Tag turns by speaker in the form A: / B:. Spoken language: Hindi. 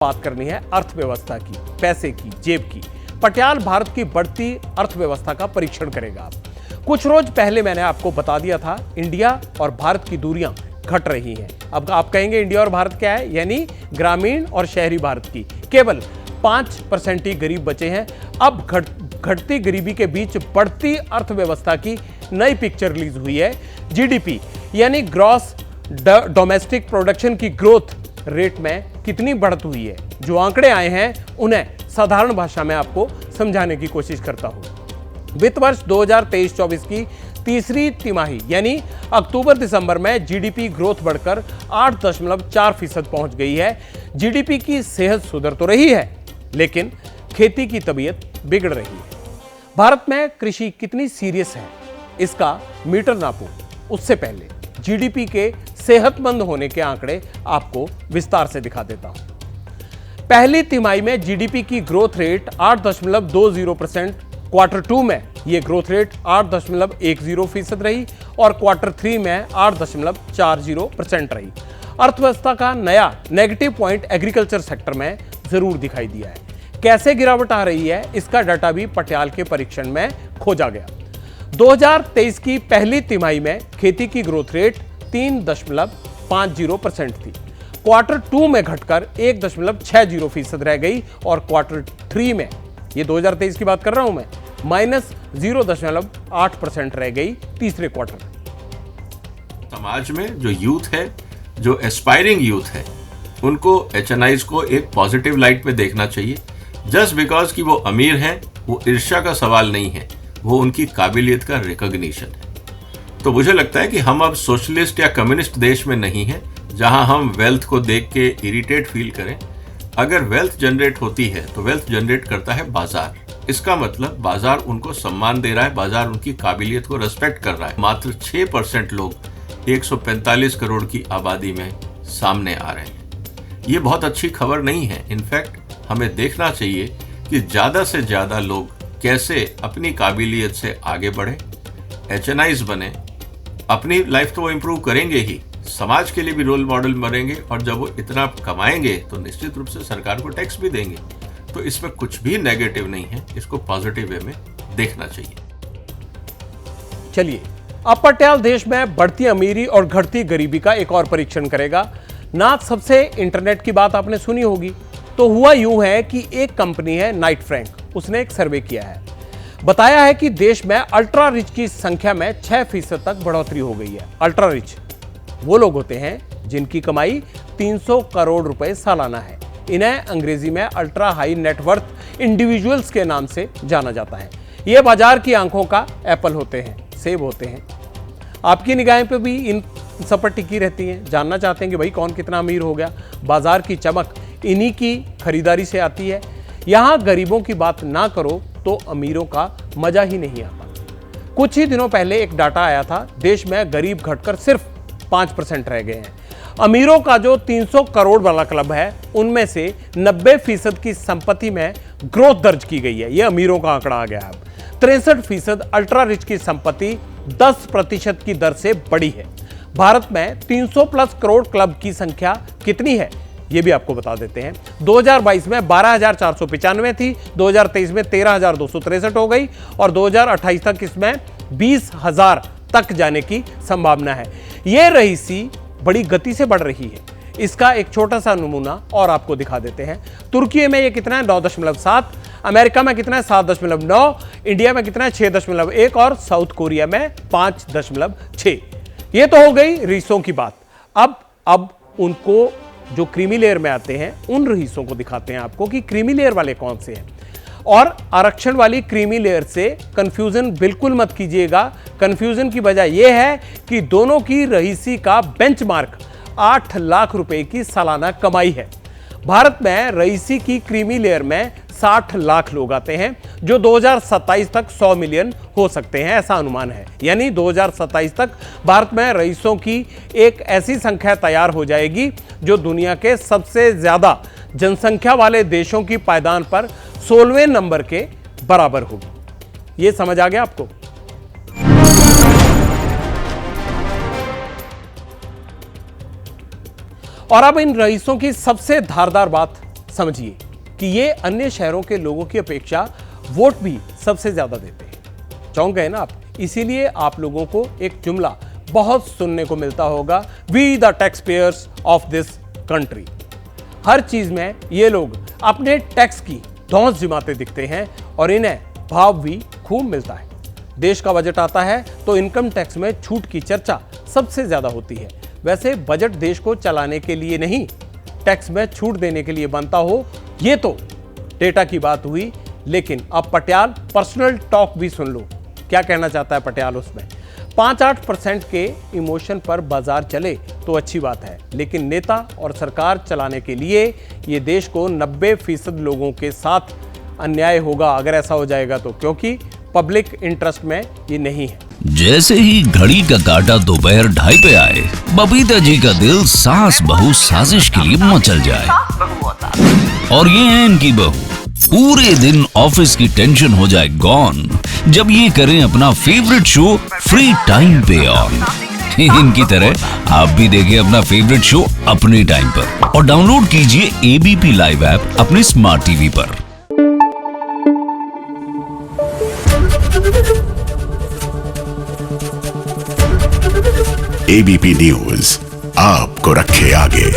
A: बात करनी है अर्थव्यवस्था की, पैसे की, जेब की। पटियाल भारत की बढ़ती अर्थव्यवस्था का परीक्षण करेगा। कुछ रोज पहले मैंने आपको बता दिया था इंडिया और भारत की दूरियां घट रही हैं। अब आप कहेंगे इंडिया और भारत क्या है, यानी ग्रामीण और शहरी भारत की केवल 5% ही गरीब बचे हैं। अब घटती गरीबी के बीच बढ़ती अर्थव्यवस्था की नई पिक्चर रिलीज हुई है। जीडीपी यानी ग्रॉस डोमेस्टिक प्रोडक्शन की ग्रोथ रेट में कितनी बढ़त हुई है। जो आंकड़े आए हैं उन्हें साधारण भाषा में आपको समझाने की कोशिश करता हूं। वित्त वर्ष 2023-24 की तीसरी तिमाही यानी अक्टूबर दिसंबर में जीडीपी ग्रोथ बढ़कर 8.4% पहुंच गई है। जीडीपी की सेहत सुधर तो रही है, लेकिन खेती की तबीयत बिगड़ रही है। भारत में कृषि कितनी सीरियस है, इसका मीटर नापो। उससे पहले जीडीपी के सेहतमंद होने के आंकड़े आपको विस्तार से दिखा देता हूं। पहली तिमाही में जीडीपी की ग्रोथ रेट 8.20%, क्वार्टर 2 में यह ग्रोथ रेट 8.10% रही और क्वार्टर 3 में 8.40% रही। अर्थव्यवस्था का नया नेगेटिव पॉइंट एग्रीकल्चर सेक्टर में जरूर दिखाई दिया है। कैसे गिरावट आ रही है, इसका डाटा भी पटियाल के परीक्षण में खोजा गया। 2023 की पहली तिमाही में खेती की ग्रोथ रेट 3.50% थी। क्वार्टर 2 में घटकर 1.60% रह गई और क्वार्टर 3 में, ये 2023 की बात कर रहा हूं मैं, -0.8% रह गई तीसरे क्वार्टर में।
B: समाज में जो यूथ है, जो एस्पायरिंग यूथ है, उनको एचएनआईज को एक पॉजिटिव लाइट में देखना चाहिए। जस्ट बिकॉज कि वो अमीर हैं, वो ईर्ष्या का सवाल नहीं है, वो उनकी काबिलियत का रिकॉग्निशन है। तो मुझे लगता है कि हम अब सोशलिस्ट या कम्युनिस्ट देश में नहीं हैं, जहां हम वेल्थ को देख के इरिटेट फील करें। अगर वेल्थ जनरेट होती है तो वेल्थ जनरेट करता है बाजार। इसका मतलब बाजार उनको सम्मान दे रहा है, बाजार उनकी काबिलियत को रेस्पेक्ट कर रहा है। मात्र 6% लोग 145 करोड़ की आबादी में सामने आ रहे हैं। ये बहुत अच्छी खबर नहीं है। इनफैक्ट हमें देखना चाहिए कि ज्यादा से ज्यादा लोग कैसे अपनी काबिलियत से आगे बढ़े, एचएनआईज बने। अपनी लाइफ तो वो इंप्रूव करेंगे ही, समाज के लिए भी रोल मॉडल बनेंगे, और जब वो इतना कमाएंगे तो निश्चित रूप से सरकार को टैक्स भी देंगे। तो इसमें कुछ भी नेगेटिव नहीं है, इसको पॉजिटिव वे में देखना चाहिए।
A: चलिए, अब पटियाल देश में बढ़ती अमीरी और घटती गरीबी का एक और परीक्षण करेगा। नाथ सबसे इंटरनेट की बात आपने सुनी होगी। तो हुआ यूं है कि एक कंपनी है नाइट फ्रैंक, उसने एक सर्वे किया है। बताया है कि देश में अल्ट्रा रिच की संख्या में 6% तक बढ़ोतरी हो गई है। अल्ट्रा रिच वो लोग होते हैं जिनकी कमाई 300 करोड़ रुपए सालाना है। इन्हें अंग्रेजी में अल्ट्रा हाई नेटवर्थ इंडिविजुअल्स के नाम से जाना जाता है। ये बाजार की आंखों का एप्पल होते हैं, सेब होते हैं। आपकी निगाहें पे भी इन सब पर टिकी रहती हैं। जानना चाहते हैं कि भाई कौन कितना अमीर हो गया। बाजार की चमक इन्हीं की खरीदारी से आती है। यहां गरीबों की बात ना करो तो अमीरों का मजा ही नहीं आता। कुछ ही दिनों पहले एक डाटा आया था, देश में गरीब घटकर सिर्फ 5% रह गए हैं। अमीरों का जो 300 करोड़ वाला क्लब है, उनमें से 90% की संपत्ति में ग्रोथ दर्ज की गई है। यह अमीरों का आंकड़ा आ गया है। 63% अल्ट्रा रिच की संपत्ति 10% की दर से बढ़ी है। भारत में 300 प्लस करोड़ क्लब की संख्या कितनी है, ये भी आपको बता देते हैं। 2022 में 12,495 थी, 2023 में 13,263 हो गई और 2028 तक इसमें 20,000 तक जाने की संभावना है। यह रईसी बड़ी गति से बढ़ रही है। इसका एक छोटा सा नमूना और आपको दिखा देते हैं। तुर्की में ये कितना है, 9.7, अमेरिका में कितना है, 7.9, इंडिया में कितना है, 6.1 और साउथ कोरिया में 5.6। ये तो हो गई रईसों की बात। अब उनको जो क्रीमी लेयर में आते हैं, उन रईसों को दिखाते हैं आपको कि क्रीमी लेयर वाले कौन से हैं। और आरक्षण वाली क्रीमी लेयर से कंफ्यूजन बिल्कुल मत कीजिएगा। कंफ्यूजन की वजह यह है कि दोनों की रईसी का बेंचमार्क 8 लाख रुपए की सालाना कमाई है। भारत में रईसी की क्रीमी लेयर में 60 लाख लोग आते हैं, जो 2027 तक 100 मिलियन हो सकते हैं, ऐसा अनुमान है। यानी 2027 तक भारत में रईसों की एक ऐसी संख्या तैयार हो जाएगी जो दुनिया के सबसे ज्यादा जनसंख्या वाले देशों की पायदान पर 16वें नंबर के बराबर होगी। यह समझ आ गया आपको? और अब इन रईसों की सबसे धारदार बात समझिए कि ये अन्य शहरों के लोगों की अपेक्षा वोट भी सबसे ज्यादा देते हैं। चौंक गए ना आप? इसीलिए आप लोगों को एक जुमला बहुत सुनने को मिलता होगा, we the tax payers of this country. हर चीज में ये लोग अपने टैक्स की धौंस जमाते दिखते हैं और इन्हें भाव भी खूब मिलता है। देश का बजट आता है तो इनकम टैक्स में छूट की चर्चा सबसे ज्यादा होती है। वैसे बजट देश को चलाने के लिए नहीं, टैक्स में छूट देने के लिए बनता हो, ये तो डेटा की बात हुई। लेकिन अब पटियाल पर्सनल टॉक भी सुन लो, क्या कहना चाहता है पटियाल उसमें। 5-8% के इमोशन पर बाजार चले तो अच्छी बात है, लेकिन नेता और सरकार चलाने के लिए ये देश को 90% लोगों के साथ अन्याय होगा अगर ऐसा हो जाएगा तो, क्योंकि पब्लिक इंटरेस्ट में ये नहीं है।
C: जैसे ही घड़ी का काटा दोपहर 2:30 पे आए, बबीता जी का दिल सास बहू साजिश के लिए मचल जाए। और ये है इनकी बहू, पूरे दिन ऑफिस की टेंशन हो जाए गॉन जब ये करें अपना फेवरेट शो फ्री टाइम पे ऑन। इनकी तरह आप भी देखिए अपना फेवरेट शो अपने टाइम पर और डाउनलोड कीजिए एबीपी लाइव ऐप अपने स्मार्ट टीवी पर।
D: एबीपी न्यूज आपको रखे आगे।